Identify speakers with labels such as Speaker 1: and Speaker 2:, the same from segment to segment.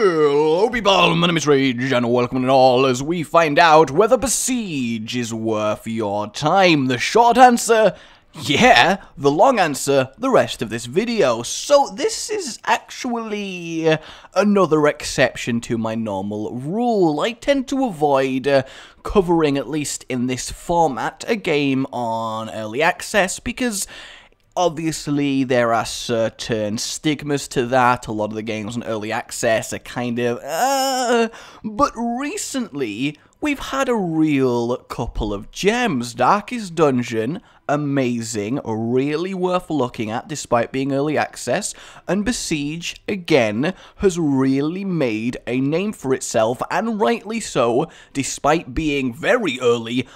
Speaker 1: Hello people, my name is Rage, and welcome and all as we find out whether Besiege is worth your time. The short answer, yeah. The long answer, the rest of this video. So this is actually another exception to my normal rule. I tend to avoid covering, at least in this format, a game on early access because obviously, there are certain stigmas to that. A lot of the games on early access are kind of, but recently, we've had a real couple of gems. Darkest Dungeon, amazing, really worth looking at despite being early access, and Besiege, again, has really made a name for itself, and rightly so, despite being very early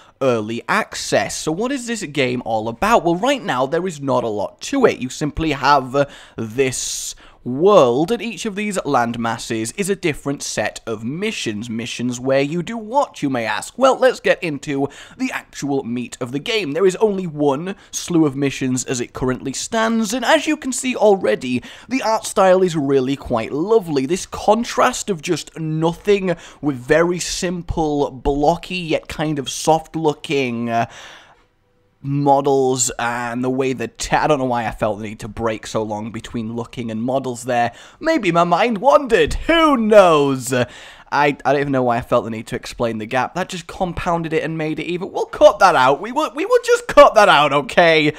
Speaker 1: access. So what is this game all about? Well, right now, there is not a lot to it. You simply have this world, and each of these land masses is a different set of missions. Missions where you do what, you may ask? Well, let's get into the actual meat of the game. There is only one slew of missions as it currently stands, and as you can see already, the art style is really quite lovely. This contrast of just nothing with very simple, blocky, yet kind of soft-looking models, and the way that I don't know why I felt the need to break so long between looking and models there. Maybe my mind wandered, who knows? I don't even know why I felt the need to explain the gap. That just compounded it and made it even. We'll cut that out. We will just cut that out, okay?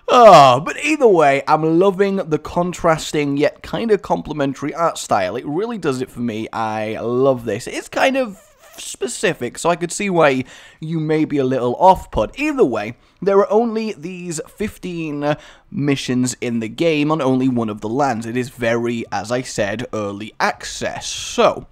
Speaker 1: Oh, but either way, I'm loving the contrasting yet kind of complementary art style. It really does it for me. I love this. It's kind of specific, so I could see why you may be a little off-put. Either way, there are only these 15 missions in the game on only one of the lands. It is very, as I said, early access. So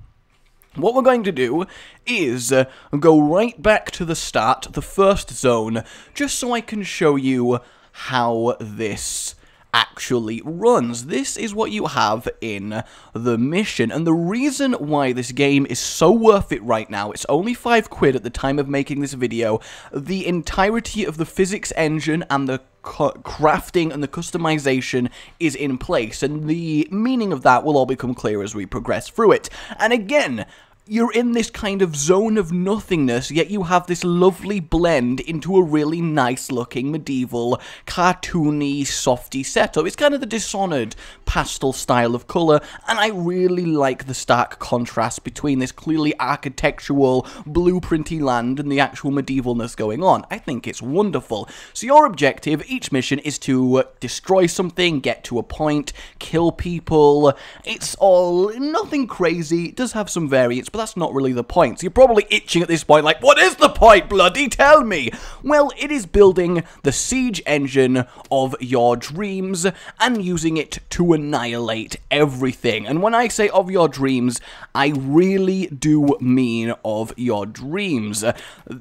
Speaker 1: what we're going to do is go right back to the start, the first zone, just so I can show you how this actually runs. This is what you have in the mission, and the reason why this game is so worth it right now, it's only £5 at the time of making this video. The entirety of the physics engine and the crafting and the customization is in place, and the meaning of that will all become clear as we progress through it. And again, you're in this kind of zone of nothingness, yet you have this lovely blend into a really nice-looking, medieval, cartoony, softy setup. It's kind of the Dishonored pastel style of colour, and I really like the stark contrast between this clearly architectural, blueprinty land and the actual medievalness going on. I think it's wonderful. So your objective, each mission, is to destroy something, get to a point, kill people. It's all nothing crazy. It does have some variants, but that's not really the point. So you're probably itching at this point like, what is the point, bloody tell me? Well, it is building the siege engine of your dreams and using it to annihilate everything. And when I say of your dreams, I really do mean of your dreams.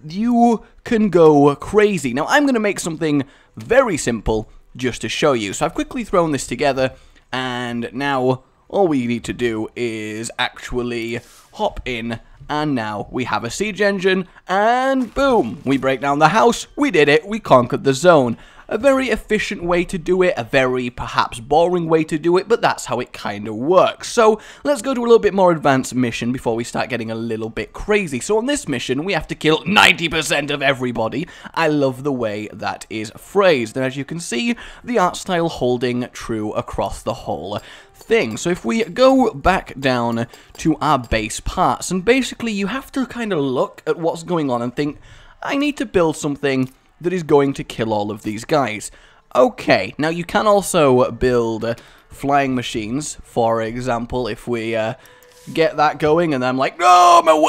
Speaker 1: You can go crazy. Now, I'm going to make something very simple just to show you. So I've quickly thrown this together, and now all we need to do is actually hop in, and now we have a siege engine, and boom, we break down the house, we did it, we conquered the zone. A very efficient way to do it, a very perhaps boring way to do it, but that's how it kind of works. So let's go to a little bit more advanced mission before we start getting a little bit crazy. So on this mission, we have to kill 90% of everybody. I love the way that is phrased, and as you can see, the art style holding true across the whole thing. So if we go back down to our base parts, and basically you have to kind of look at what's going on and think, I need to build something that is going to kill all of these guys. Okay, now you can also build flying machines, for example, if we get that going, and I'm like, no,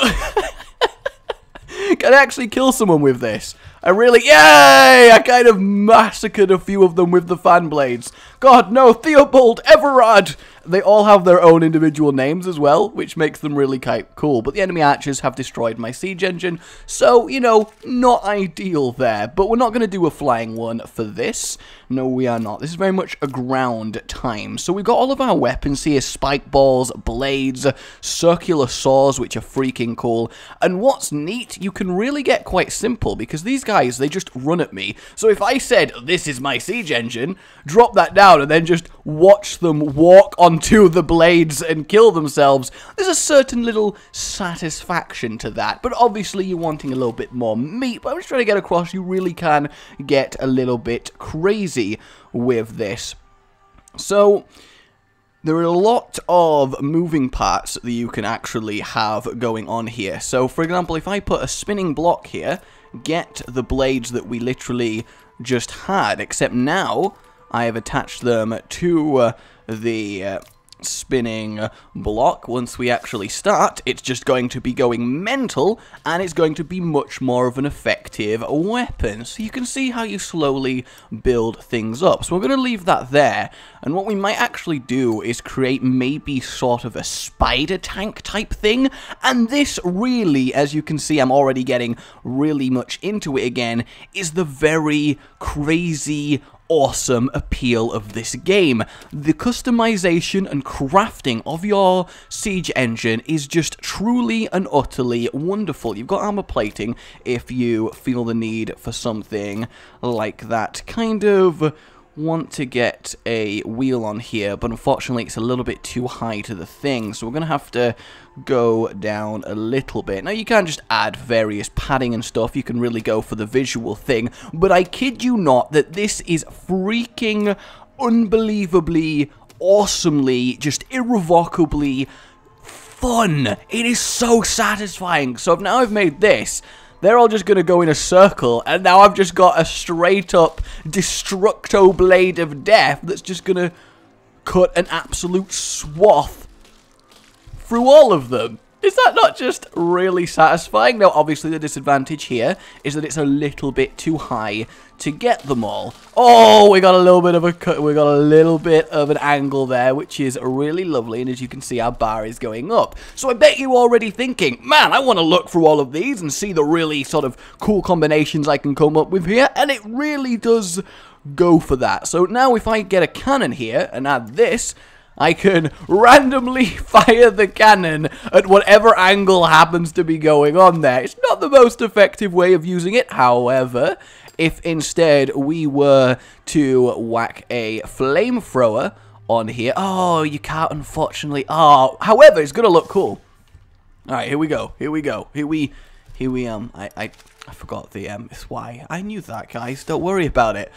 Speaker 1: can I actually kill someone with this? Yay! I kind of massacred a few of them with the fan blades. God, no, Theobald, Everard! They all have their own individual names as well, which makes them really quite cool. But the enemy archers have destroyed my siege engine, so, you know, not ideal there. But we're not going to do a flying one for this. No, we are not. This is very much a ground time. So we've got all of our weapons here, spike balls, blades, circular saws, which are freaking cool. And what's neat, you can really get quite simple, because these guys guys, they just run at me. So if I said, this is my siege engine, drop that down and then just watch them walk onto the blades and kill themselves, there's a certain little satisfaction to that. But obviously you're wanting a little bit more meat, but I'm just trying to get across, you really can get a little bit crazy with this. So there are a lot of moving parts that you can actually have going on here. So, for example, if I put a spinning block here, get the blades that we literally just had, except now I have attached them to the spinning block. Once we actually start, it's just going to be going mental, and it's going to be much more of an effective weapon. So you can see how you slowly build things up. So we're going to leave that there, and what we might actually do is create maybe sort of a spider tank type thing, and this really, as you can see, I'm already getting really much into it again, is the very crazy awesome appeal of this game. The customization and crafting of your siege engine is just truly and utterly wonderful. You've got armor plating if you feel the need for something like that. Kind of want to get a wheel on here, but unfortunately it's a little bit too high to the thing, so we're going to have to go down a little bit. Now you can't just add various padding and stuff, you can really go for the visual thing, but I kid you not that this is freaking unbelievably, awesomely, just irrevocably fun. It is so satisfying. So now I've made this, they're all just going to go in a circle, and now I've just got a straight-up Destructo Blade of Death that's just going to cut an absolute swath through all of them. Is that not just really satisfying? Now, obviously, the disadvantage here is that it's a little bit too high to get them all. Oh, we got a little bit of a cut. We got a little bit of an angle there, which is really lovely. And as you can see, our bar is going up. So I bet you're already thinking, man, I want to look through all of these and see the really sort of cool combinations I can come up with here. And it really does go for that. So now if I get a cannon here and add this, I can randomly fire the cannon at whatever angle happens to be going on there. It's not the most effective way of using it, however, if instead we were to whack a flamethrower on here. Oh, you can't, unfortunately. Oh, however, it's going to look cool. Alright, here we go. Here we go. I forgot the it's Y. I knew that, guys. Don't worry about it.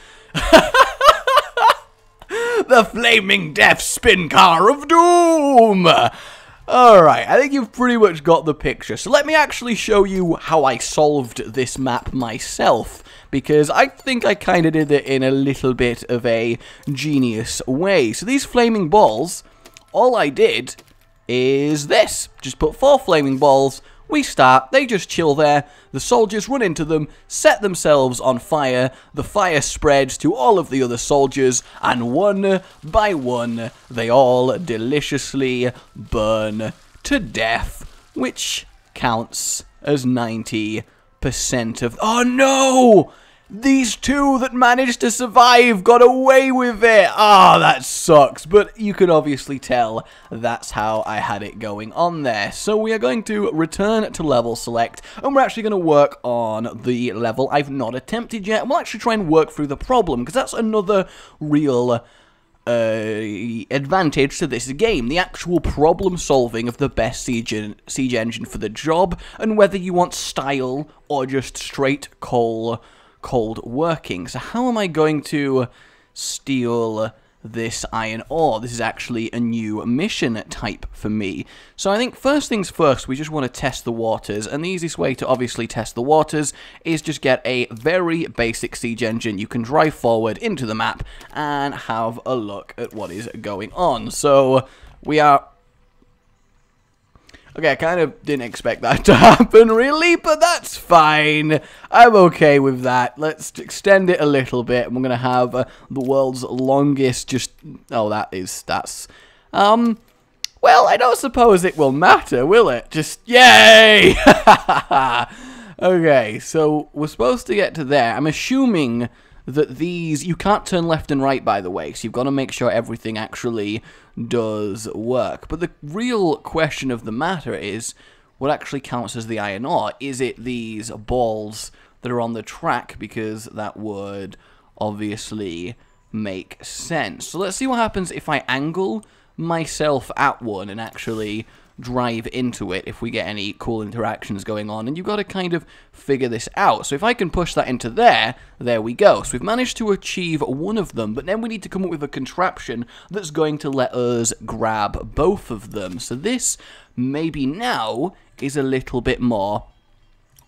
Speaker 1: The Flaming Death Spin Car of Doom! Alright, I think you've pretty much got the picture. So let me actually show you how I solved this map myself, because I think I kind of did it in a little bit of a genius way. So these flaming balls, all I did is this. Just put 4 flaming balls. We start, they just chill there, the soldiers run into them, set themselves on fire, the fire spreads to all of the other soldiers, and one by one, they all deliciously burn to death, which counts as 90% of... Oh no! These two that managed to survive got away with it! Ah, that sucks, but you can obviously tell that's how I had it going on there. So we are going to return to level select, and we're actually going to work on the level I've not attempted yet, and we'll actually try and work through the problem, because that's another real advantage to this game, the actual problem solving of the best siege engine for the job, and whether you want style or just straight cold working. So how am I going to steal this iron ore? This is actually a new mission type for me. So I think first things first, we just want to test the waters, and the easiest way to obviously test the waters is just get a very basic siege engine. You can drive forward into the map and have a look at what is going on. So we are... Okay, I kind of didn't expect that to happen, really, but that's fine. I'm okay with that. Let's extend it a little bit. We're going to have the world's longest just... Oh, that's... Well, I don't suppose it will matter, will it? Just... Yay! Okay, so we're supposed to get to there. I'm assuming that these... You can't turn left and right, by the way, so you've got to make sure everything actually does work. But the real question of the matter is, what actually counts as the iron ore? Is it these balls that are on the track, because that would obviously make sense. So let's see what happens if I angle myself at one and actually drive into it, if we get any cool interactions going on. And you've got to kind of figure this out. So if I can push that into there we go. So we've managed to achieve one of them, but then we need to come up with a contraption that's going to let us grab both of them. So this maybe now is a little bit more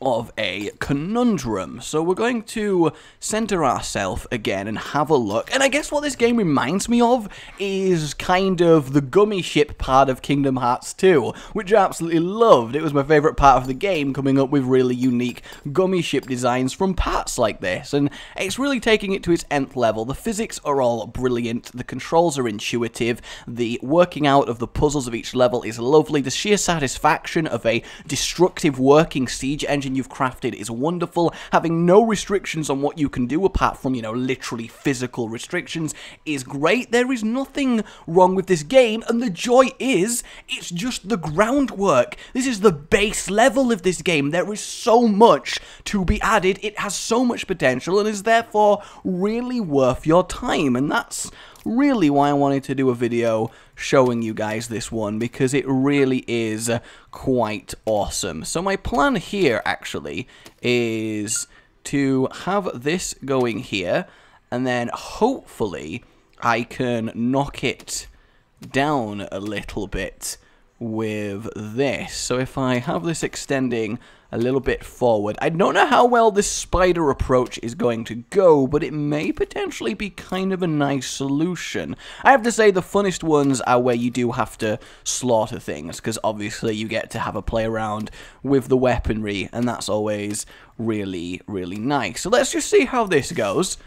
Speaker 1: of a conundrum. So we're going to center ourselves again and have a look. And I guess what this game reminds me of is kind of the gummy ship part of Kingdom Hearts 2, which I absolutely loved. It was my favorite part of the game, coming up with really unique gummy ship designs from parts like this. And it's really taking it to its nth level. The physics are all brilliant. The controls are intuitive. The working out of the puzzles of each level is lovely. The sheer satisfaction of a destructive working siege engine you've crafted is wonderful. Having no restrictions on what you can do apart from, you know, literally physical restrictions is great. There is nothing wrong with this game, and the joy is, it's just the groundwork. This is the base level of this game. There is so much to be added. It has so much potential and is therefore really worth your time, and that's really why I wanted to do a video showing you guys this one, because it really is quite awesome. So my plan here actually is to have this going here, and then hopefully I can knock it down a little bit with this. So if I have this extending a little bit forward, I don't know how well this spider approach is going to go, but it may potentially be kind of a nice solution. I have to say the funnest ones are where you do have to slaughter things, because obviously you get to have a play around with the weaponry, and that's always really, really nice. So let's just see how this goes.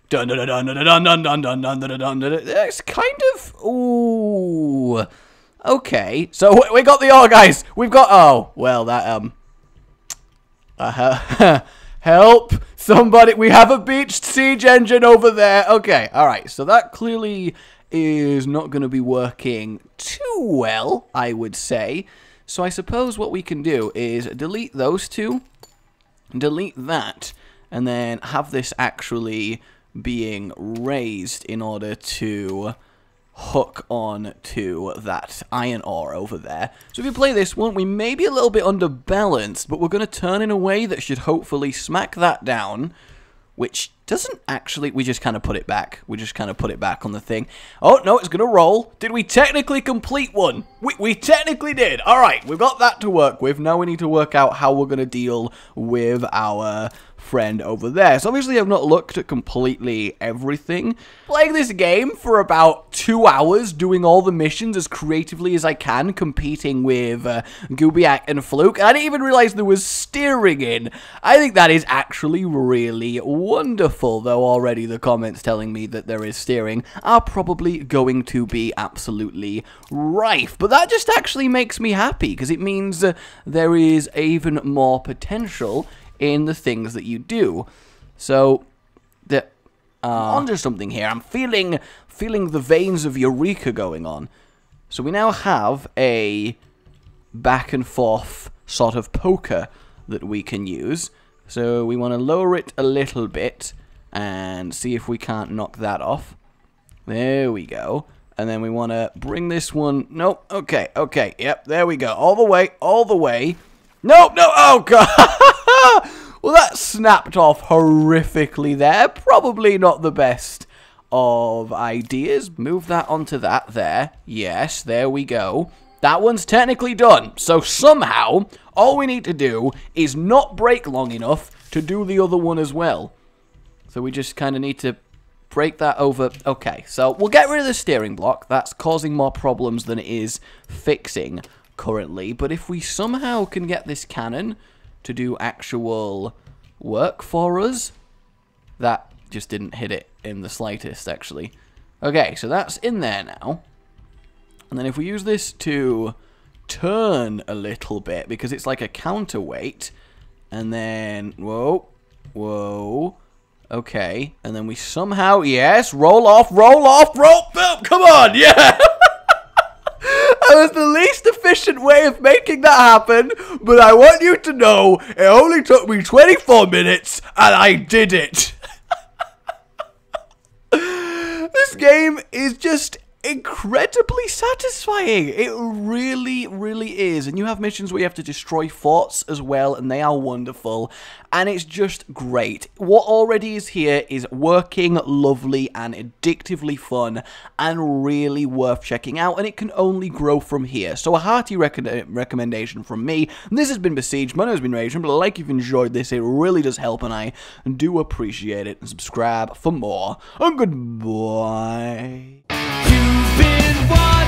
Speaker 1: Dun dun dun dun dun dun dun dun dun dun dun dun. It's kind of, ooh. Okay, so we got the ore, guys. We've got, oh, well, that, help, somebody, we have a beached siege engine over there. Okay, alright, so that clearly is not going to be working too well, I would say. So I suppose what we can do is delete those two, delete that, and then have this actually being raised in order to hook on to that iron ore over there. So if you play this one, we may be a little bit underbalanced, but we're going to turn in a way that should hopefully smack that down, which doesn't actually, we just kind of put it back. We just kind of put it back on the thing. Oh, no, it's going to roll. Did we technically complete one? We technically did. All right, we've got that to work with. Now we need to work out how we're going to deal with our friend over there. So obviously I've not looked at completely everything. Playing this game for about 2 hours, doing all the missions as creatively as I can, competing with Gubiak and Fluke. And I didn't even realize there was steering in. I think that is actually really wonderful, though already the comments telling me that there is steering are probably going to be absolutely rife. But that just actually makes me happy, because it means there is even more potential in the things that you do. So, onto something here. I'm feeling the veins of Eureka going on. So we now have a back and forth sort of poker that we can use. So we want to lower it a little bit and see if we can't knock that off. There we go. And then we want to bring this one. Nope. Okay. Okay. Yep. There we go. All the way. All the way. Nope. No. Oh, God. Well, that snapped off horrifically there. Probably not the best of ideas. Move that onto that there. Yes, there we go. That one's technically done. So somehow, all we need to do is not break long enough to do the other one as well. So we just kind of need to break that over. Okay, so we'll get rid of the steering block. That's causing more problems than it is fixing currently. But if we somehow can get this cannon to do actual work for us, that just didn't hit it in the slightest, actually. Okay, so that's in there now. And then if we use this to turn a little bit, because it's like a counterweight, and then, whoa, whoa, okay, and then we somehow, yes, roll off, roll, boom, come on, yeah! That was the least efficient way of making that happen, but I want you to know it only took me 24 minutes, and I did it. This game is just incredibly satisfying. It really, really is. And you have missions where you have to destroy forts as well, and they are wonderful. And it's just great. What already is here is working, lovely, and addictively fun, and really worth checking out, and it can only grow from here. So a hearty recommendation from me. This has been Besiege. My name has been Rage, but like if you enjoyed this, it really does help, and I do appreciate it. And subscribe for more. And goodbye. You've been watching.